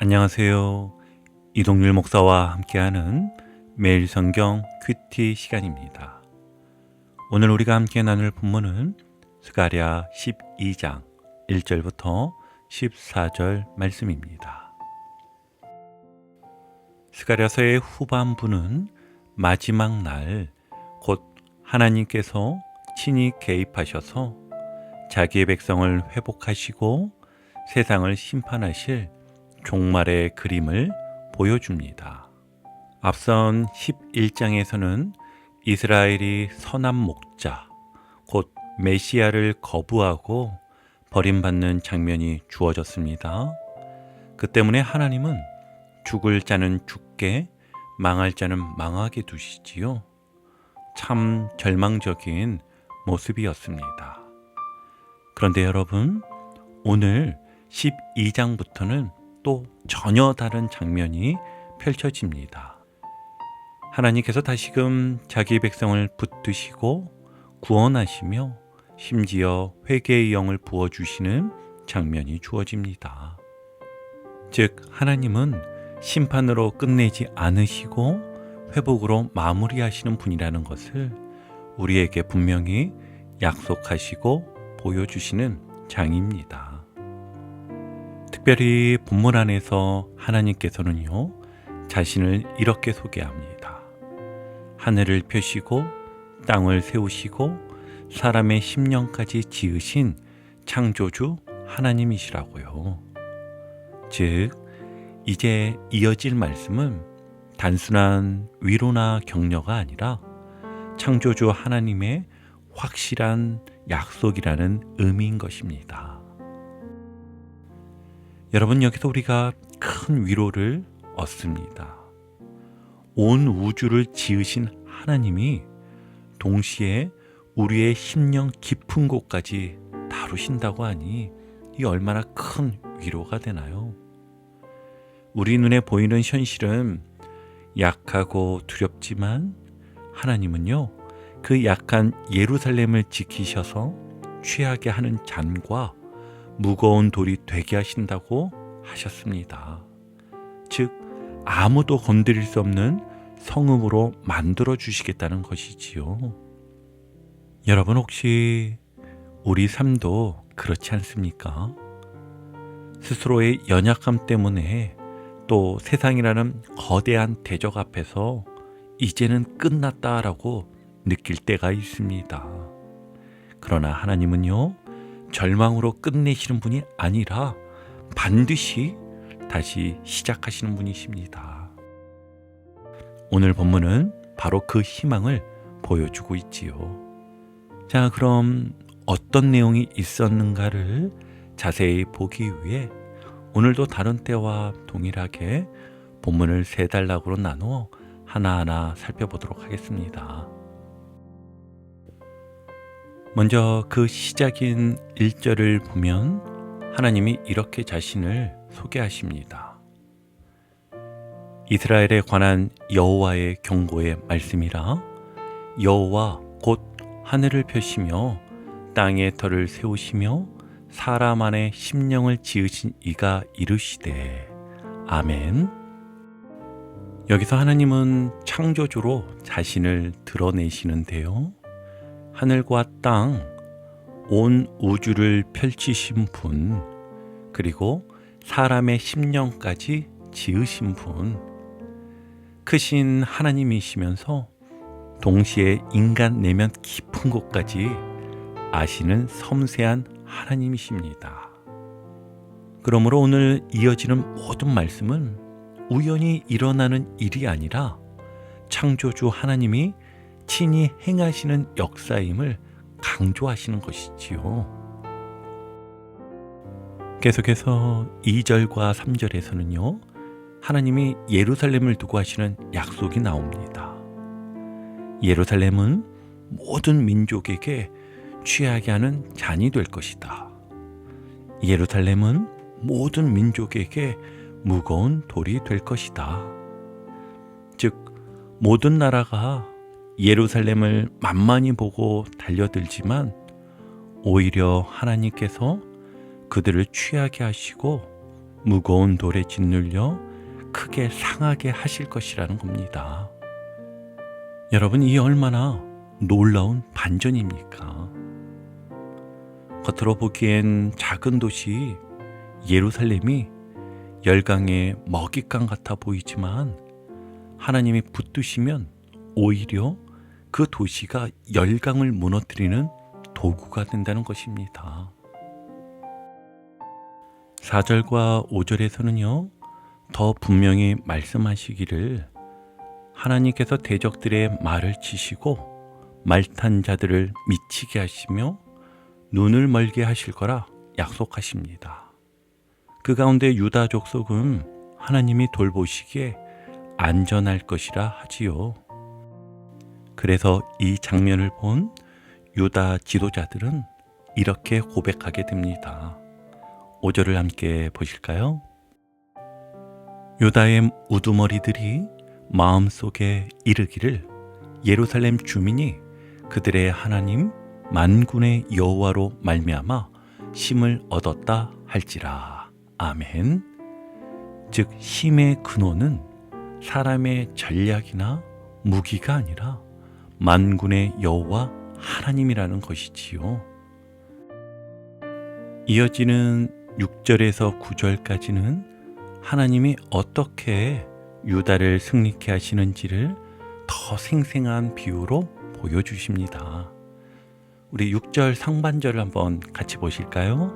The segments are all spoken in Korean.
안녕하세요. 이동률 목사와 함께하는 매일 성경 큐티 시간입니다. 오늘 우리가 함께 나눌 본문은 스가랴 12장 1절부터 14절 말씀입니다. 스가랴서의 후반부는 마지막 날 곧 하나님께서 친히 개입하셔서 자기의 백성을 회복하시고 세상을 심판하실 종말의 그림을 보여줍니다. 앞선 11장에서는 이스라엘이 선한 목자, 곧 메시아를 거부하고 버림받는 장면이 주어졌습니다. 그 때문에 하나님은 죽을 자는 죽게, 망할 자는 망하게 두시지요. 참 절망적인 모습이었습니다. 그런데 여러분, 오늘 12장부터는 또 전혀 다른 장면이 펼쳐집니다. 하나님께서 다시금 자기 백성을 붙드시고 구원하시며 심지어 회개의 영을 부어주시는 장면이 주어집니다. 즉 하나님은 심판으로 끝내지 않으시고 회복으로 마무리하시는 분이라는 것을 우리에게 분명히 약속하시고 보여주시는 장입니다. 특별히 본문 안에서 하나님께서는요, 자신을 이렇게 소개합니다. 하늘을 펴시고 땅을 세우시고 사람의 심령까지 지으신 창조주 하나님이시라고요. 즉, 이제 이어질 말씀은 단순한 위로나 격려가 아니라 창조주 하나님의 확실한 약속이라는 의미인 것입니다. 여러분, 여기서 우리가 큰 위로를 얻습니다. 온 우주를 지으신 하나님이 동시에 우리의 심령 깊은 곳까지 다루신다고 하니 이 얼마나 큰 위로가 되나요? 우리 눈에 보이는 현실은 약하고 두렵지만 하나님은요, 그 약한 예루살렘을 지키셔서 취하게 하는 잔과 무거운 돌이 되게 하신다고 하셨습니다. 즉, 아무도 건드릴 수 없는 성읍으로 만들어 주시겠다는 것이지요. 여러분, 혹시 우리 삶도 그렇지 않습니까? 스스로의 연약함 때문에 또 세상이라는 거대한 대적 앞에서 이제는 끝났다라고 느낄 때가 있습니다. 그러나 하나님은요, 절망으로 끝내시는 분이 아니라 반드시 다시 시작하시는 분이십니다. 오늘 본문은 바로 그 희망을 보여주고 있지요. 자, 그럼 어떤 내용이 있었는가를 자세히 보기 위해 오늘도 다른 때와 동일하게 본문을 세 단락으로 나누어 하나하나 살펴보도록 하겠습니다. 먼저 그 시작인 1절을 보면 하나님이 이렇게 자신을 소개하십니다. 이스라엘에 관한 여호와의 경고의 말씀이라. 여호와 곧 하늘을 펴시며 땅의 터를 세우시며 사람 안에 심령을 지으신 이가 이르시되 아멘. 여기서 하나님은 창조주로 자신을 드러내시는데요, 하늘과 땅, 온 우주를 펼치신 분, 그리고 사람의 심령까지 지으신 분, 크신 하나님이시면서 동시에 인간 내면 깊은 곳까지 아시는 섬세한 하나님이십니다. 그러므로 오늘 이어지는 모든 말씀은 우연히 일어나는 일이 아니라 창조주 하나님이 친히 행하시는 역사임을 강조하시는 것이지요. 계속해서 2절과 3절에서는요, 하나님이 예루살렘을 두고 하시는 약속이 나옵니다. 예루살렘은 모든 민족에게 취하게 하는 잔이 될 것이다. 예루살렘은 모든 민족에게 무거운 돌이 될 것이다. 즉, 모든 나라가 예루살렘을 만만히 보고 달려들지만 오히려 하나님께서 그들을 취하게 하시고 무거운 돌에 짓눌려 크게 상하게 하실 것이라는 겁니다. 여러분, 이 얼마나 놀라운 반전입니까? 겉으로 보기엔 작은 도시 예루살렘이 열강의 먹잇감 같아 보이지만 하나님이 붙드시면 오히려 그 도시가 열강을 무너뜨리는 도구가 된다는 것입니다. 4절과 5절에서는요, 더 분명히 말씀하시기를 하나님께서 대적들의 말을 치시고 말탄 자들을 미치게 하시며 눈을 멀게 하실 거라 약속하십니다. 그 가운데 유다 족속은 하나님이 돌보시기에 안전할 것이라 하지요. 그래서 이 장면을 본 유다 지도자들은 이렇게 고백하게 됩니다. 5절을 함께 보실까요? 유다의 우두머리들이 마음속에 이르기를 예루살렘 주민이 그들의 하나님 만군의 여호와로 말미암아 힘을 얻었다 할지라. 아멘. 즉 힘의 근원은 사람의 전략이나 무기가 아니라 만군의 여호와 하나님이라는 것이지요. 이어지는 6절에서 9절까지는 하나님이 어떻게 유다를 승리케 하시는지를 더 생생한 비유로 보여주십니다. 우리 6절 상반절을 한번 같이 보실까요?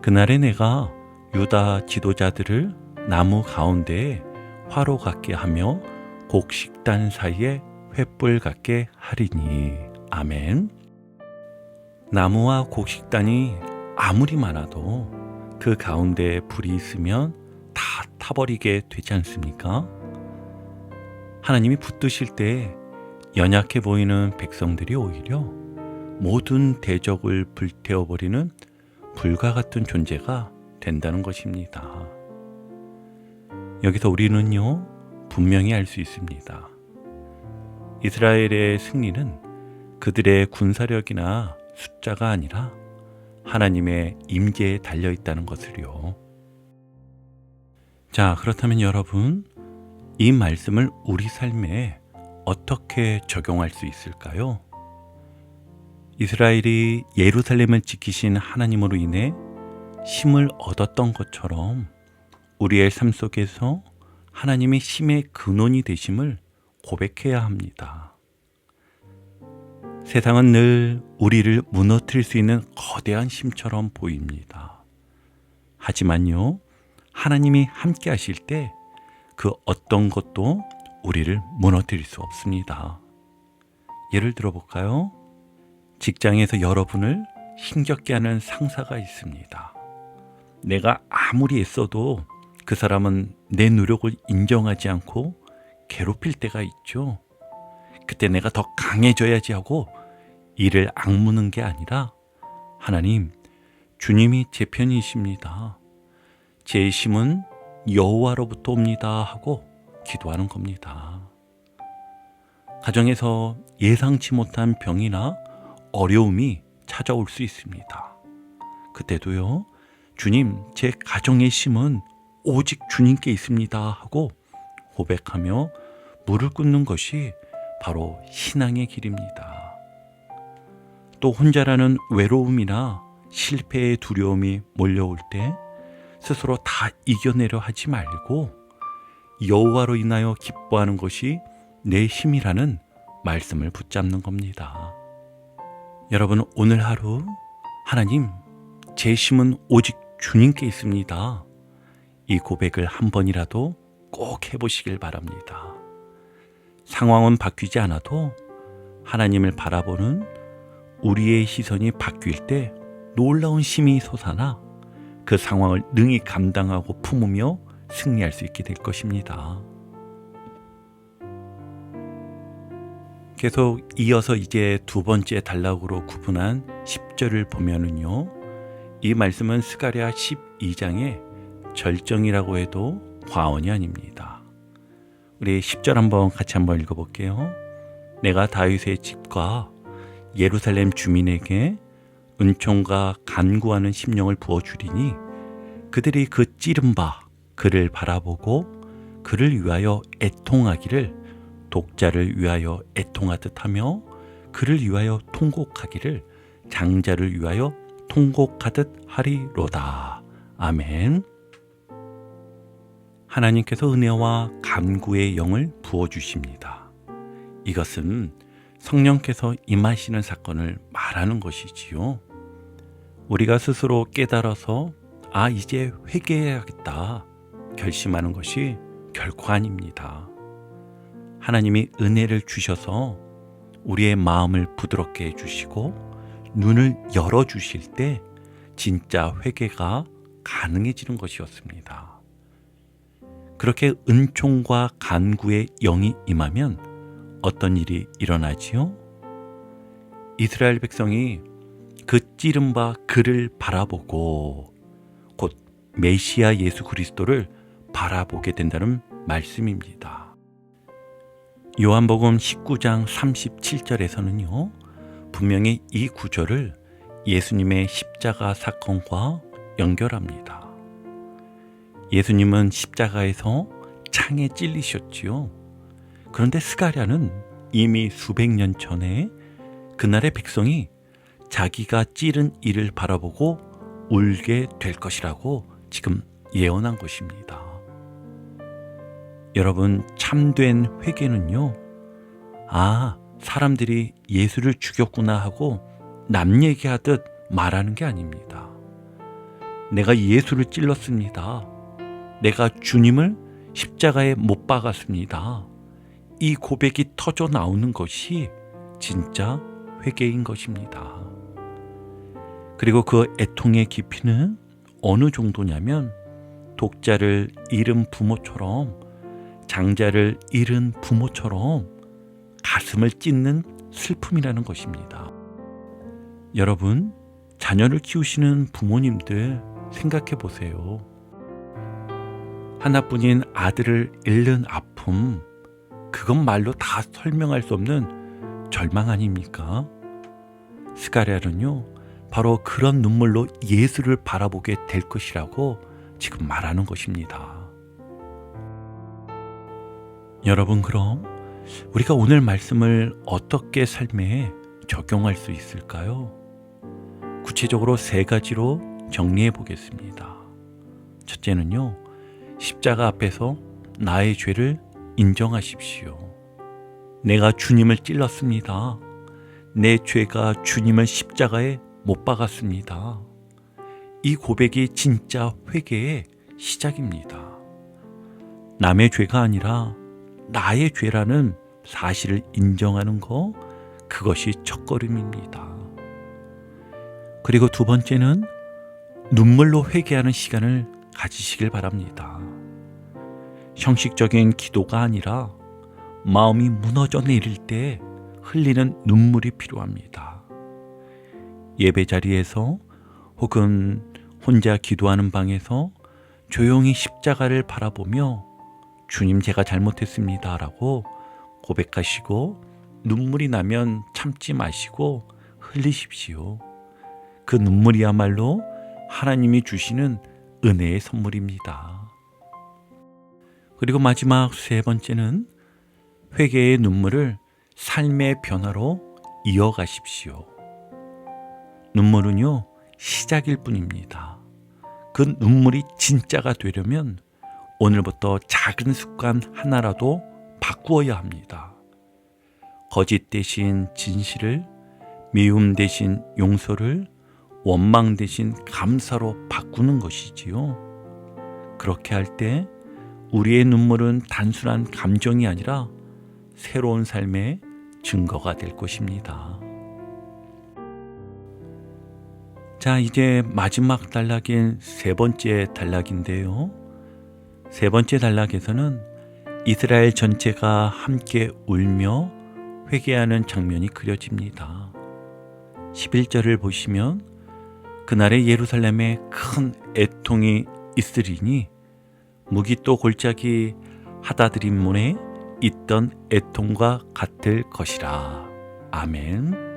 그날에 내가 유다 지도자들을 나무 가운데에 화로 같게 하며 곡식단 사이에 횃불 같게 하리니. 아멘. 나무와 곡식단이 아무리 많아도 그 가운데에 불이 있으면 다 타버리게 되지 않습니까? 하나님이 붙드실 때 연약해 보이는 백성들이 오히려 모든 대적을 불태워버리는 불과 같은 존재가 된다는 것입니다. 여기서 우리는요, 분명히 알 수 있습니다. 이스라엘의 승리는 그들의 군사력이나 숫자가 아니라 하나님의 임재에 달려 있다는 것을요. 자, 그렇다면 여러분, 이 말씀을 우리 삶에 어떻게 적용할 수 있을까요? 이스라엘이 예루살렘을 지키신 하나님으로 인해 힘을 얻었던 것처럼 우리의 삶 속에서 하나님의 힘의 근원이 되심을 고백해야 합니다. 세상은 늘 우리를 무너뜨릴 수 있는 거대한 힘처럼 보입니다. 하지만요, 하나님이 함께 하실 때 그 어떤 것도 우리를 무너뜨릴 수 없습니다. 예를 들어볼까요? 직장에서 여러분을 힘겹게 하는 상사가 있습니다. 내가 아무리 애써도 그 사람은 내 노력을 인정하지 않고 괴롭힐 때가 있죠. 그때 내가 더 강해져야지 하고 이를 악무는 게 아니라 하나님, 주님이 제 편이십니다. 제 힘은 여호와로부터 옵니다 하고 기도하는 겁니다. 가정에서 예상치 못한 병이나 어려움이 찾아올 수 있습니다. 그때도요, 주님, 제 가정의 힘은 오직 주님께 있습니다 하고 고백하며 무릎 꿇는 것이 바로 신앙의 길입니다. 또 혼자라는 외로움이나 실패의 두려움이 몰려올 때 스스로 다 이겨내려 하지 말고 여호와로 인하여 기뻐하는 것이 내 힘이라는 말씀을 붙잡는 겁니다. 여러분, 오늘 하루 하나님, 제 힘은 오직 주님께 있습니다. 이 고백을 한 번이라도 꼭 해보시길 바랍니다. 상황은 바뀌지 않아도 하나님을 바라보는 우리의 시선이 바뀔 때 놀라운 힘이 솟아나 그 상황을 능히 감당하고 품으며 승리할 수 있게 될 것입니다. 계속 이어서 이제 두 번째 단락으로 구분한 10절을 보면은요, 이 말씀은 스가랴 12장의 절정이라고 해도 과언이 아닙니다. 우리 10절 같이 한번 읽어볼게요. 내가 다윗의 집과 예루살렘 주민에게 은총과 간구하는 심령을 부어주리니 그들이 그 찌른 바 그를 바라보고 그를 위하여 애통하기를 독자를 위하여 애통하듯 하며 그를 위하여 통곡하기를 장자를 위하여 통곡하듯 하리로다. 아멘. 하나님께서 은혜와 간구의 영을 부어주십니다. 이것은 성령께서 임하시는 사건을 말하는 것이지요. 우리가 스스로 깨달아서 이제 회개해야겠다 결심하는 것이 결코 아닙니다. 하나님이 은혜를 주셔서 우리의 마음을 부드럽게 해주시고 눈을 열어주실 때 진짜 회개가 가능해지는 것이었습니다. 그렇게 은총과 간구의 영이 임하면 어떤 일이 일어나지요? 이스라엘 백성이 그 찌른 바 그를 바라보고 곧 메시아 예수 그리스도를 바라보게 된다는 말씀입니다. 요한복음 19장 37절에서는요, 분명히 이 구절을 예수님의 십자가 사건과 연결합니다. 예수님은 십자가에서 창에 찔리셨지요. 그런데 스가랴는 이미 수백 년 전에 그날의 백성이 자기가 찌른 이를 바라보고 울게 될 것이라고 지금 예언한 것입니다. 여러분, 참된 회개는요, 사람들이 예수를 죽였구나 하고 남 얘기하듯 말하는 게 아닙니다. 내가 예수를 찔렀습니다. 내가 주님을 십자가에 못 박았습니다. 이 고백이 터져 나오는 것이 진짜 회개인 것입니다. 그리고 그 애통의 깊이는 어느 정도냐면 독자를 잃은 부모처럼, 장자를 잃은 부모처럼 가슴을 찢는 슬픔이라는 것입니다. 여러분, 자녀를 키우시는 부모님들 생각해 보세요. 하나뿐인 아들을 잃는 아픔, 그건 말로 다 설명할 수 없는 절망 아닙니까? 스가랴는요, 바로 그런 눈물로 예수를 바라보게 될 것이라고 지금 말하는 것입니다. 여러분, 그럼 우리가 오늘 말씀을 어떻게 삶에 적용할 수 있을까요? 구체적으로 3가지로 정리해 보겠습니다. 첫째는요, 십자가 앞에서 나의 죄를 인정하십시오. 내가 주님을 찔렀습니다. 내 죄가 주님을 십자가에 못 박았습니다. 이 고백이 진짜 회개의 시작입니다. 남의 죄가 아니라 나의 죄라는 사실을 인정하는 거, 그것이 첫걸음입니다. 그리고 2번째는 눈물로 회개하는 시간을 가지시길 바랍니다. 형식적인 기도가 아니라 마음이 무너져 내릴 때 흘리는 눈물이 필요합니다. 예배 자리에서 혹은 혼자 기도하는 방에서 조용히 십자가를 바라보며 주님, 제가 잘못했습니다 라고 고백하시고 눈물이 나면 참지 마시고 흘리십시오. 그 눈물이야말로 하나님이 주시는 은혜의 선물입니다. 그리고 마지막 3번째는 회개의 눈물을 삶의 변화로 이어가십시오. 눈물은요, 시작일 뿐입니다. 그 눈물이 진짜가 되려면 오늘부터 작은 습관 하나라도 바꾸어야 합니다. 거짓 대신 진실을, 미움 대신 용서를, 원망 대신 감사로 바꾸는 것이지요. 그렇게 할 때 우리의 눈물은 단순한 감정이 아니라 새로운 삶의 증거가 될 것입니다. 자, 이제 마지막 단락인 3번째 단락인데요. 3번째 단락에서는 이스라엘 전체가 함께 울며 회개하는 장면이 그려집니다. 11절을 보시면 그날의 예루살렘에 큰 애통이 있으리니 무기또 골짜기 하다드림몬에 있던 애통과 같을 것이라. 아멘.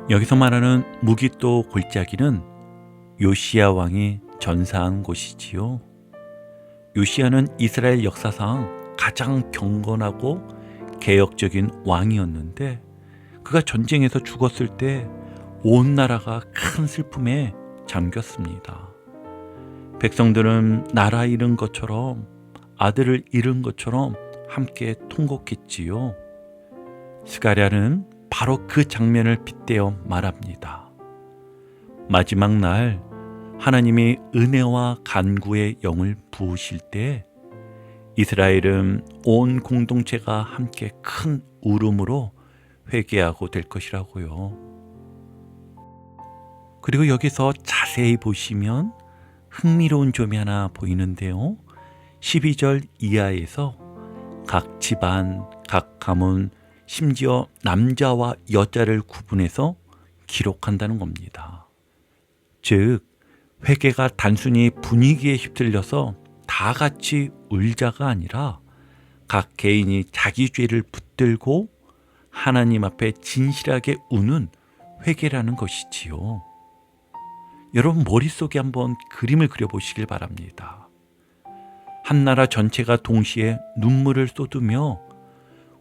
여기서 말하는 무기또 골짜기는 요시야 왕이 전사한 곳이지요. 요시야는 이스라엘 역사상 가장 경건하고 개혁적인 왕이었는데 그가 전쟁에서 죽었을 때 온 나라가 큰 슬픔에 잠겼습니다. 백성들은 나라 잃은 것처럼 아들을 잃은 것처럼 함께 통곡했지요. 스가랴는 바로 그 장면을 빗대어 말합니다. 마지막 날 하나님이 은혜와 간구의 영을 부으실 때 이스라엘은 온 공동체가 함께 큰 울음으로 회개하고 될 것이라고요. 그리고 여기서 자세히 보시면 흥미로운 점이 하나 보이는데요. 12절 이하에서 각 집안, 각 가문, 심지어 남자와 여자를 구분해서 기록한다는 겁니다. 즉, 회개가 단순히 분위기에 휩쓸려서 다 같이 울자가 아니라 각 개인이 자기 죄를 붙들고 하나님 앞에 진실하게 우는 회개라는 것이지요. 여러분 머릿속에 한번 그림을 그려보시길 바랍니다. 한 나라 전체가 동시에 눈물을 쏟으며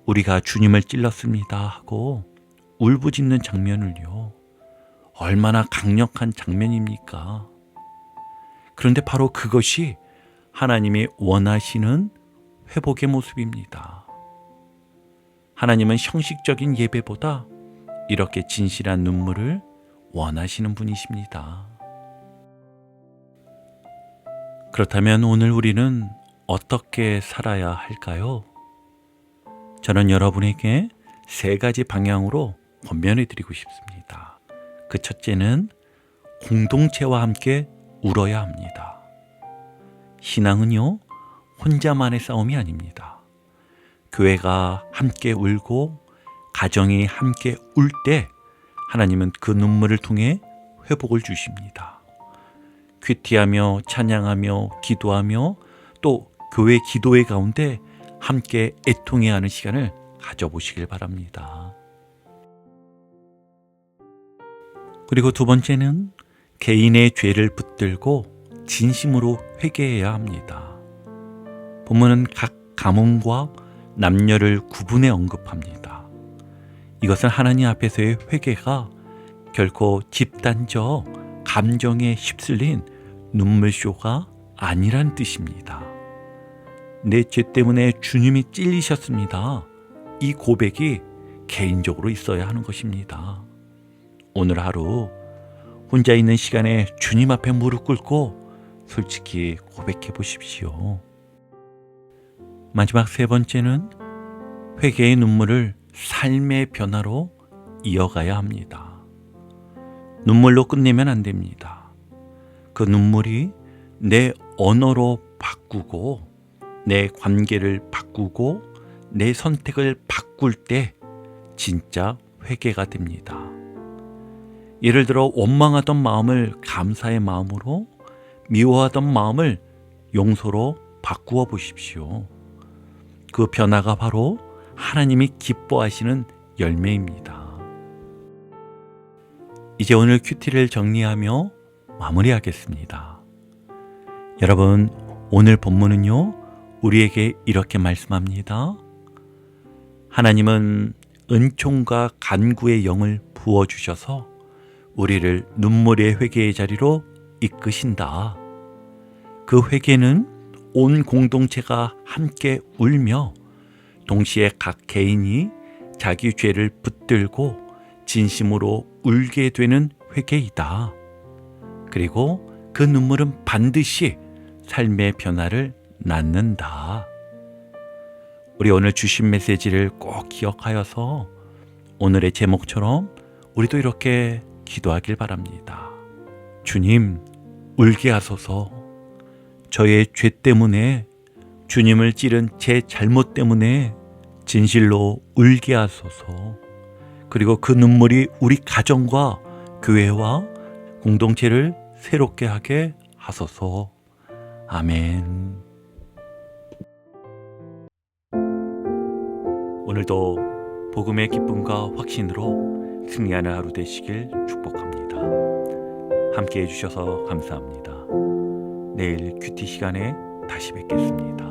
우리가 주님을 찔렀습니다 하고 울부짖는 장면을요. 얼마나 강력한 장면입니까? 그런데 바로 그것이 하나님이 원하시는 회복의 모습입니다. 하나님은 형식적인 예배보다 이렇게 진실한 눈물을 원하시는 분이십니다. 그렇다면 오늘 우리는 어떻게 살아야 할까요? 저는 여러분에게 3가지 방향으로 권면해 드리고 싶습니다. 그 첫째는 공동체와 함께 울어야 합니다. 신앙은요, 혼자만의 싸움이 아닙니다. 교회가 함께 울고 가정이 함께 울 때 하나님은 그 눈물을 통해 회복을 주십니다. 큐티하며 찬양하며 기도하며 또 교회 기도회 가운데 함께 애통해야 하는 시간을 가져보시길 바랍니다. 그리고 2번째는 개인의 죄를 붙들고 진심으로 회개해야 합니다. 본문은 각 가문과 남녀를 구분해 언급합니다. 이것은 하나님 앞에서의 회개가 결코 집단적 감정에 휩쓸린 눈물쇼가 아니란 뜻입니다. 내 죄 때문에 주님이 찔리셨습니다. 이 고백이 개인적으로 있어야 하는 것입니다. 오늘 하루 혼자 있는 시간에 주님 앞에 무릎 꿇고 솔직히 고백해 보십시오. 마지막 3번째는 회개의 눈물을 삶의 변화로 이어가야 합니다. 눈물로 끝내면 안 됩니다. 그 눈물이 내 언어로 바꾸고 내 관계를 바꾸고 내 선택을 바꿀 때 진짜 회개가 됩니다. 예를 들어 원망하던 마음을 감사의 마음으로, 미워하던 마음을 용서로 바꾸어 보십시오. 그 변화가 바로 하나님이 기뻐하시는 열매입니다. 이제 오늘 큐티를 정리하며 마무리하겠습니다. 여러분, 오늘 본문은요, 우리에게 이렇게 말씀합니다. 하나님은 은총과 간구의 영을 부어주셔서 우리를 눈물의 회개의 자리로 이끄신다. 그 회개는 온 공동체가 함께 울며 동시에 각 개인이 자기 죄를 붙들고 진심으로 울게 되는 회개이다. 그리고 그 눈물은 반드시 삶의 변화를 낳는다. 우리 오늘 주신 메시지를 꼭 기억하여서 오늘의 제목처럼 우리도 이렇게 기도하길 바랍니다. 주님, 울게 하소서. 저의 죄 때문에, 주님을 찌른 제 잘못 때문에 진실로 울게 하소서. 그리고 그 눈물이 우리 가정과 교회와 공동체를 새롭게 하게 하소서. 아멘. 오늘도 복음의 기쁨과 확신으로 승리하는 하루 되시길 축복합니다. 함께 해주셔서 감사합니다. 내일 큐티 시간에 다시 뵙겠습니다.